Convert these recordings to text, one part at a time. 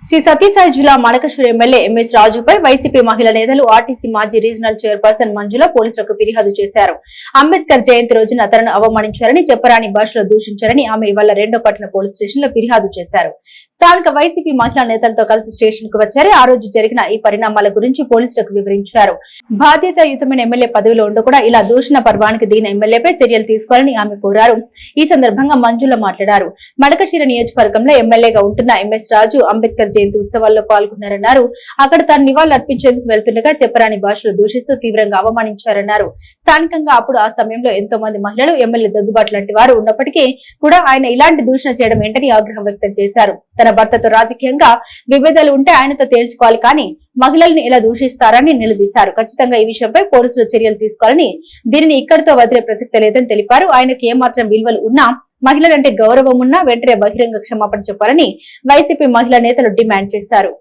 శ్రీ సత్యసాయి జిల్లా మణకశూర్ MLA MS రాజుపై YCP మహిళా నేతలు ఆర్టీసీ మాజీ రీజనల్ చైర్పర్సన్ మంజుల పోలీసులకు ఫిర్యాదు చేశారు. అంబేద్కర్ జయంతి రోజున తనను అవమానించారని, చెప్పరాని భాషలో దూషించారని ఆమె ఇవాళ 2వ పట్టణ పోలీస్ స్టేషన్ లో ఫిర్యాదు చేశారు. స్థానిక వైసీపీ మహిళా నేతలతో కలిసి స్టేషన్ కు వచ్చారు. ఆ రోజు జరిగిన ఈ పరిణామాల గురించి పోలీసులకు వివరించారు. బాధ్యతాయుతమైన ఎమ్మెల్యే పదవిలో ఉంటూ కూడా ఇలా దూషణ పర్వానికి దిగిన ఎమ్మెల్యేపై చర్యలు తీసుకోవాలని ఆమె కోరారు. ఈ సందర్భంగా మంజుల మాట్లాడారు. మణకశూర్ నియోజకవర్గంలో ఎమ్మెల్యేగా ఉంటున్న ఎంఎస్ రాజు అంబేద్కర్ జయంతి ఉత్సవాల్లో పాల్గొన్నారన్నారు. అక్కడ తాను నివాళులు అర్పించేందుకు వెళ్తుండగా చెప్పరాని భాషలో దూషిస్తూ తీవ్రంగా అవమానించారన్నారు. స్థానికంగా అప్పుడు ఆ సమయంలో ఎంతో మంది మహిళలు, ఎమ్మెల్యే దగ్గుబాటు లాంటి వారు ఉన్నప్పటికీ కూడా ఆయన ఇలాంటి దూషణ చేయడం ఏంటని ఆగ్రహం వ్యక్తం చేశారు. తన భర్తతో రాజకీయంగా విభేదాలు ఉంటే ఆయనతో తేల్చుకోవాలి, కానీ మహిళల్ని ఇలా దూషిస్తారని నిలదీశారు. ఖచ్చితంగా ఈ విషయంపై పోలీసులు చర్యలు తీసుకోవాలని, దీనిని ఇక్కడితో వదిలే ప్రసక్తి లేదని తెలిపారు. ఆయనకు ఏమాత్రం విలువలు ఉన్నా, మహిళలంటే గౌరవం ఉన్నా వెంటనే బహిరంగ క్షమాపణ చెప్పాలని వైసీపీ మహిళా నేతలు డిమాండ్ చేశారు.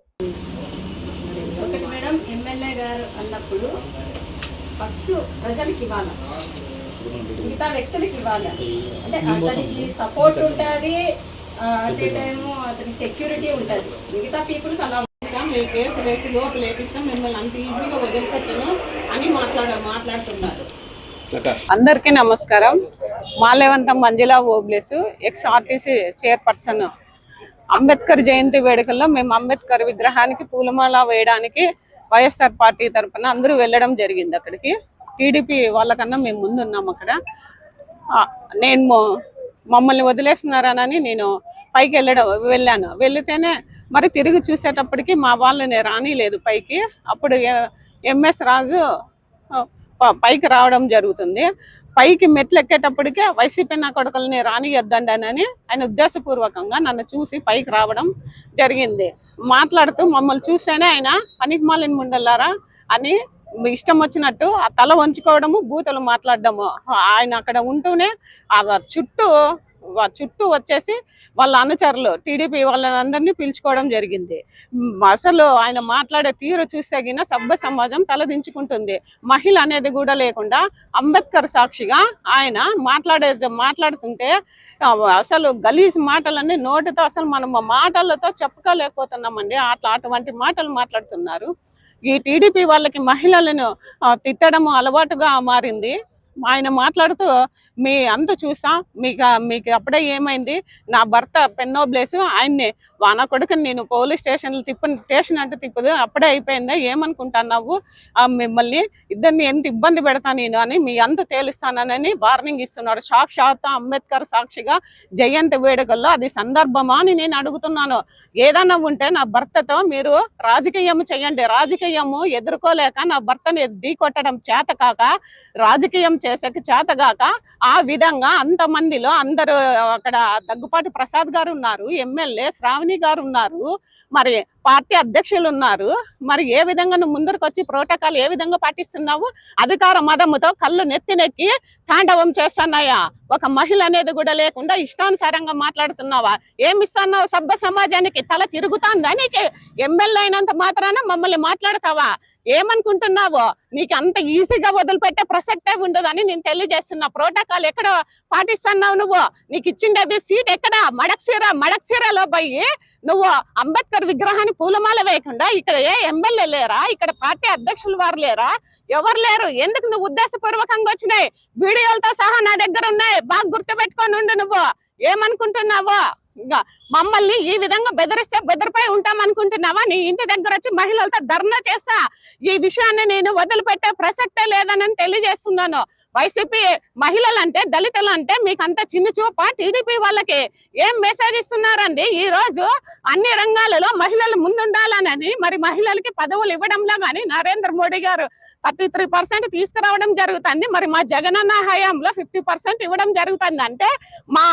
ఎమ్మెల్యే గారు అన్నప్పుడు ఫస్ట్ ప్రజలకి ఇవ్వాలి, మిగతా వ్యక్తులకి ఇవ్వాలి. అంటే అతనికి సపోర్ట్ ఉంటుంది, అదే టైము అతనికి సెక్యూరిటీ ఉంటుంది. మిగతా పీపుల్కి అలా మీ కేసు వేసి లోపల వేపిస్తాం, మిమ్మల్ని అంత ఈజీగా వదిలిపెట్టను అని మాట్లాడుతున్నారు. అందరికీ నమస్కారం. Malyavantam Manjula Obles, ex RTC chairperson. Ambedkar Jayanti వేడుకల్లో మేము అంబేద్కర్ విగ్రహానికి పూలమాల వేయడానికి వైఎస్ఆర్ పార్టీ తరఫున అందరూ వెళ్ళడం జరిగింది. అక్కడికి టీడీపీ వాళ్ళకన్నా మేము ముందున్నాం. అక్కడ నేను మమ్మల్ని వదిలేస్తున్నారనని నేను పైకి వెళ్ళాను. వెళితేనే మరి తిరిగి చూసేటప్పటికి మా వాళ్ళని రానిలేదు పైకి. అప్పుడు ఎంఎస్ రాజు పైకి రావడం జరుగుతుంది. పైకి మెట్లు ఎక్కేటప్పటికే వైసీపీ నా కొడుకుల్ని రానియొద్దండి అని ఆయన ఉద్దేశపూర్వకంగా నన్ను చూసి పైకి రావడం జరిగింది. మాట్లాడుతూ మమ్మల్ని చూస్తేనే ఆయన పనికిమాలిన ముండలారా అని ఇష్టం వచ్చినట్టు ఆ తల వంచుకోవడము, బూతులు మాట్లాడడము. ఆయన అక్కడ ఉంటూనే ఆ చుట్టూ వచ్చేసి వాళ్ళ అనుచరులు టీడీపీ వాళ్ళందరినీ పిలుచుకోవడం జరిగింది. అసలు ఆయన మాట్లాడే తీరు చూసేగిన సభ్య సమాజం తలదించుకుంటుంది. మహిళ అనేది కూడా లేకుండా అంబేద్కర్ సాక్షిగా ఆయన మాట్లాడుతుంటే అసలు గలీజ్ మాటలన్నీ నోటితో అసలు మనం మాటలతో చెప్పుకోలేకపోతున్నామండి. అటువంటి మాటలు మాట్లాడుతున్నారు. ఈ టీడీపీ వాళ్ళకి మహిళలను తిట్టడము అలవాటుగా మారింది. ఆయన మాట్లాడుతూ మీ అంత చూసా, మీకు అప్పుడే ఏమైంది, నా భర్త పెన్నోబ్లేసు ఆయన్ని వాన కొడుకుని నేను పోలీస్ స్టేషన్ అంటే తిప్పదు, అప్పుడే అయిపోయిందా, ఏమనుకుంటున్నావు, మిమ్మల్ని ఇద్దరిని ఎంత ఇబ్బంది పెడతా నేను అని మీ అంత తేలుస్తానని వార్నింగ్ ఇస్తున్నాడు. సాక్షాత్ అంబేద్కర్ సాక్షిగా జయంతి వేడుకల్లో అది సందర్భమా అని నేను అడుగుతున్నాను. ఏదన్నా ఉంటే నా భర్తతో మీరు రాజకీయం చేయండి. రాజకీయము ఎదుర్కోలేక నా భర్తని ఢీకొట్టడం చేతకాక, రాజకీయం చేసేకి చేతగాక ఆ విధంగా అంతమందిలో అందరూ అక్కడ దగ్గుపాటి ప్రసాద్ గారు ఉన్నారు, ఎమ్మెల్యే శ్రావణి గారు ఉన్నారు, మరి పార్టీ అధ్యక్షులు ఉన్నారు. మరి ఏ విధంగా నువ్వు ముందరికి వచ్చి ప్రోటోకాల్ ఏ విధంగా పాటిస్తున్నావు? అధికార మదముతో కళ్ళు నెత్తినెక్కి తాండవం చేస్తున్నాయా? ఒక మహిళ అనేది కూడా లేకుండా ఇష్టానుసారంగా మాట్లాడుతున్నావా? ఏమిస్తున్నావు సభ్య సమాజానికి? తల తిరుగుతాందా నీకు? ఎమ్మెల్యే అయినంత మాత్రాన మమ్మల్ని మాట్లాడతావా? ఏమనుకుంటున్నావో? నీకు అంత ఈజీగా వదిలిపెట్టే ప్రసక్తే ఉండదని నేను తెలియజేస్తున్నా. ప్రోటోకాల్ ఎక్కడ పాటిస్తున్నావు నువ్వు? నీకు ఇచ్చిండేది సీట్ ఎక్కడ? మడక్సీరాలో పోయి నువ్వు అంబేద్కర్ విగ్రహాన్ని పూలమాల వేయకుండా ఇక్కడ ఏ ఎమ్మెల్యే లేరా? ఇక్కడ పార్టీ అధ్యక్షులు వారు లేరా? ఎవరు లేరు? ఎందుకు నువ్వు ఉద్దేశపూర్వకంగా వచ్చినాయి? వీడియోలతో సహా నా దగ్గర ఉన్నాయి, బాగా గుర్తుపెట్టుకొని ఉండు. నువ్వు ఏమనుకుంటున్నావో? ఇంకా మమ్మల్ని ఈ విధంగా బెదిరిస్తే బెదిరిపోయి ఉంటాం అనుకుంటున్నావా? నీ ఇంటి దగ్గర వచ్చి మహిళలతో ధర్నా చేస్తా. ఈ విషయాన్ని నేను వదిలిపెట్టే ప్రసక్తే లేదని తెలియజేస్తున్నాను. వైసీపీ మహిళలంటే, దళితులంటే మీకు అంత చిన్న చూప? టీడీపీ వాళ్ళకి ఏం మెసేజ్ ఇస్తున్నారండి? ఈ రోజు అన్ని రంగాలలో మహిళలు ముందుండాలని, మరి మహిళలకి పదవులు ఇవ్వడంలో కానీ నరేంద్ర మోడీ గారు 33% తీసుకురావడం జరుగుతుంది. మరి మా జగనన్న హయాంలో 50% ఇవ్వడం జరుగుతుంది. అంటే మా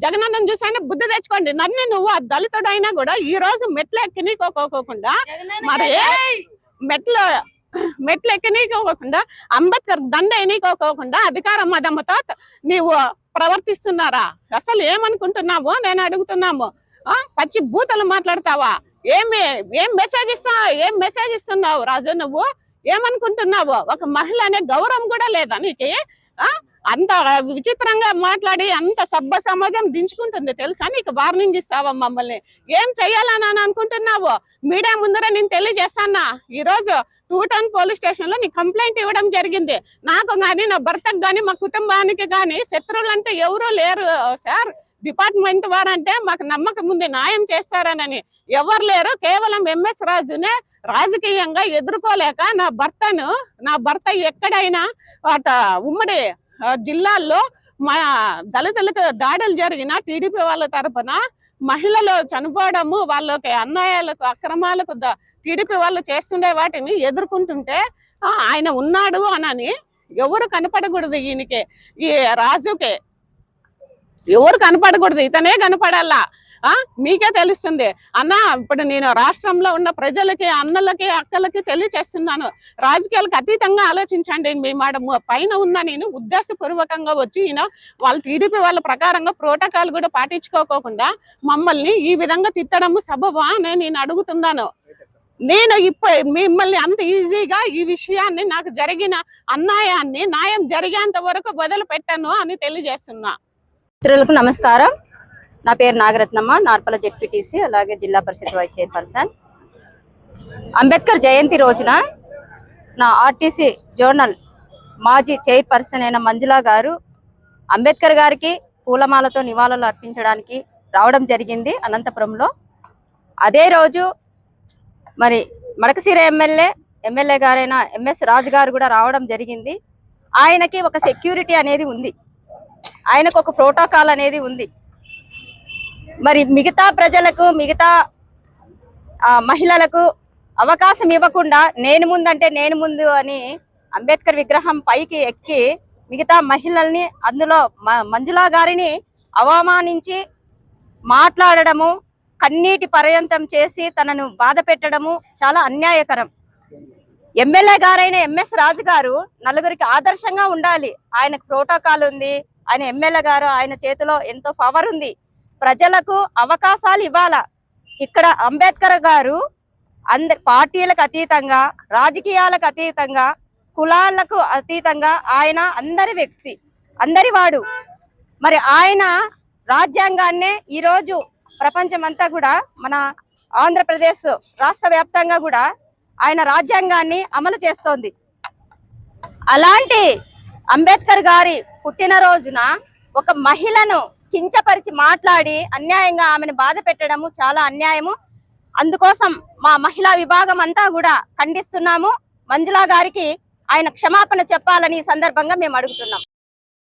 జగనన్నను చూసైనా బుద్ధి తెచ్చుకోండి. నన్ను నువ్వు ఆ దళితుడైనా కూడా ఈ రోజు మెట్లు ఎక్కనీకోకుండా, మరి మెట్లు ఎక్కనీకోకుండా, అంబేద్కర్ దండ ఎన్నికోకుండా అధికార మదముతో నీవు ప్రవర్తిస్తున్నారా? అసలు ఏమనుకుంటున్నావు నేను అడుగుతున్నాము. పచ్చి బూతలు మాట్లాడతావా? ఏం మెసేజ్ ఇస్తున్నావు రాజు? నువ్వు ఏమనుకుంటున్నావు? ఒక మహిళ అనే గౌరవం కూడా లేదా నీకు? అంత విచిత్రంగా మాట్లాడి అంత సభ్య సమాజం దించుకుంటుంది తెలుసా? నీకు వార్నింగ్ ఇస్తావా మమ్మల్ని? ఏం చెయ్యాలని అనుకుంటున్నావు? మీడియా ముందర నేను తెలియజేస్తానా, ఈ రోజు 2 టౌన్ పోలీస్ స్టేషన్ లో నీ కంప్లైంట్ ఇవ్వడం జరిగింది. నాకు గాని, నా భర్తకు గాని, మా కుటుంబానికి గాని శత్రువులు అంటే ఎవరూ లేరు సార్. డిపార్ట్మెంట్ వారంటే మాకు నమ్మకం ఉంది న్యాయం చేస్తారనని. ఎవరు లేరు, కేవలం ఎంఎస్ రాజునే రాజకీయంగా ఎదుర్కోలేక నా భర్త ఎక్కడైనా ఉమ్మడి జిల్లాల్లో మా దళితులకు దాడులు జరిగిన టీడీపీ వాళ్ళ తరపున మహిళలు చనిపోవడము, వాళ్ళకి అన్యాయాలకు అక్రమాలకు టీడీపీ వాళ్ళు చేస్తుండే వాటిని ఎదుర్కొంటుంటే ఆయన ఉన్నాడు అనని ఎవరు కనపడకూడదు. ఈ రాజుకే ఎవరు కనపడకూడదు, ఇతనే కనపడాలా. మీకే తెలుస్తుంది అన్న. ఇప్పుడు నేను రాష్ట్రంలో ఉన్న ప్రజలకి, అన్నలకి, అక్కలకి తెలియచేస్తున్నాను, రాజకీయాలకు అతీతంగా ఆలోచించండి. మీ పైన ఉన్న నేను ఉద్దేశపూర్వకంగా వచ్చి వాళ్ళు టీడీపీ వాళ్ళ ప్రకారంగా ప్రోటోకాల్ కూడా పాటించుకోకుండా మమ్మల్ని ఈ విధంగా తిట్టడము సబబా అని నేను అడుగుతున్నాను. నేను మిమ్మల్ని అంత ఈజీగా ఈ విషయాన్ని, నాకు జరిగిన అన్యాయాన్ని న్యాయం జరిగేంత వరకు వదిలిపెట్టాను అని తెలియజేస్తున్నా. మిత్రులకు నమస్కారం. నా పేరు నాగరత్నమ్మ, నార్పల జెడ్పీటీసీ, అలాగే జిల్లా పరిషత్ వైస్ చైర్పర్సన్. అంబేద్కర్ జయంతి రోజున నా ఆర్టీసీ జోనల్ మాజీ చైర్పర్సన్ అయిన మంజులా గారు అంబేద్కర్ గారికి పూలమాలతో నివాళులు అర్పించడానికి రావడం జరిగింది అనంతపురంలో. అదే రోజు మరి మడకశిర ఎమ్మెల్యే గారైన ఎంఎస్ రాజు గారు కూడా రావడం జరిగింది. ఆయనకి ఒక సెక్యూరిటీ అనేది ఉంది, ఆయనకు ఒక ప్రోటోకాల్ అనేది ఉంది. మరి మిగతా ప్రజలకు, మిగతా మహిళలకు అవకాశం ఇవ్వకుండా నేను ముందంటే నేను ముందు అని అంబేద్కర్ విగ్రహం పైకి ఎక్కి మిగతా మహిళల్ని, అందులో మంజులా గారిని అవమానించి మాట్లాడడము, కన్నీటి పర్యంతం చేసి తనను బాధ పెట్టడము చాలా అన్యాయకరం. ఎమ్మెల్యే గారైన ఎంఎస్ రాజు గారు నలుగురికి ఆదర్శంగా ఉండాలి. ఆయనకు ప్రోటోకాల్ ఉంది, ఆయన ఎమ్మెల్యే గారు, ఆయన చేతిలో ఎంతో పవర్ ఉంది. ప్రజలకు అవకాశాలు ఇవ్వాలా. ఇక్కడ అంబేద్కర్ గారు పార్టీలకు అతీతంగా, రాజకీయాలకు అతీతంగా, కులాలకు అతీతంగా ఆయన అందరి వ్యక్తి, అందరి వాడు. మరి ఆయన రాజ్యాంగాన్నే ఈరోజు ప్రపంచమంతా కూడా, మన ఆంధ్రప్రదేశ్ రాష్ట్ర వ్యాప్తంగా కూడా ఆయన రాజ్యాంగాన్ని అమలు చేస్తోంది. అలాంటి అంబేద్కర్ గారి పుట్టినరోజున ఒక మహిళను కించపరిచి మాట్లాడి అన్యాయంగా ఆమెను బాధ పెట్టడము చాలా అన్యాయము. అందుకోసం మా మహిళా విభాగం అంతా కూడా ఖండిస్తున్నాము. మంజులా గారికి ఆయన క్షమాపణ చెప్పాలని ఈ సందర్భంగా మేము అడుగుతున్నాం.